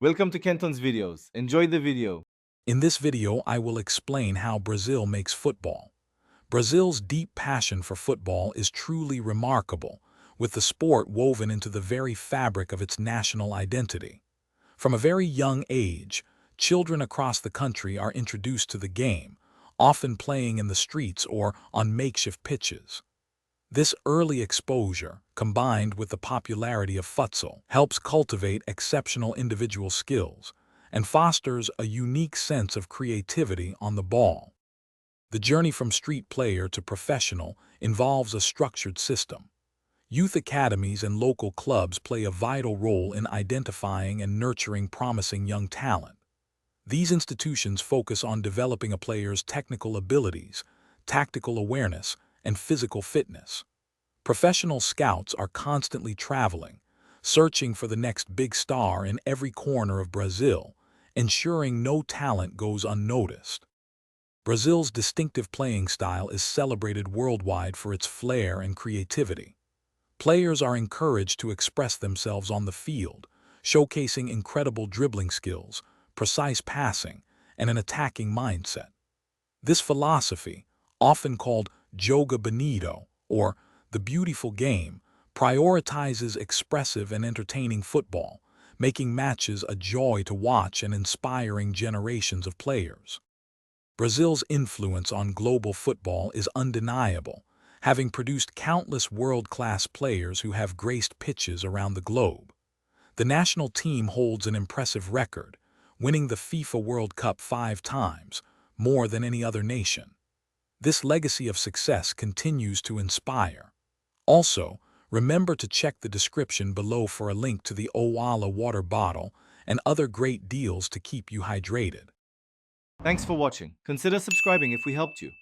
Welcome to Kenton's videos. Enjoy the video. In this video, I will explain how Brazil makes football. Brazil's deep passion for football is truly remarkable, with the sport woven into the very fabric of its national identity. From a very young age, children across the country are introduced to the game, often playing in the streets or on makeshift pitches. This early exposure, combined with the popularity of futsal, helps cultivate exceptional individual skills and fosters a unique sense of creativity on the ball. The journey from street player to professional involves a structured system. Youth academies and local clubs play a vital role in identifying and nurturing promising young talent. These institutions focus on developing a player's technical abilities, tactical awareness, and physical fitness. Professional scouts are constantly traveling, searching for the next big star in every corner of Brazil, ensuring no talent goes unnoticed. Brazil's distinctive playing style is celebrated worldwide for its flair and creativity. Players are encouraged to express themselves on the field, showcasing incredible dribbling skills, precise passing, and an attacking mindset. This philosophy, often called jogo bonito, or the beautiful game, prioritizes expressive and entertaining football, making matches a joy to watch and inspiring generations of players. Brazil's influence on global football is undeniable, having produced countless world-class players who have graced pitches around the globe. The national team holds an impressive record, winning the FIFA World Cup 5 times, more than any other nation. This legacy of success continues to inspire. Also, remember to check the description below for a link to the Owala water bottle and other great deals to keep you hydrated. Thanks for watching. Consider subscribing if we helped you.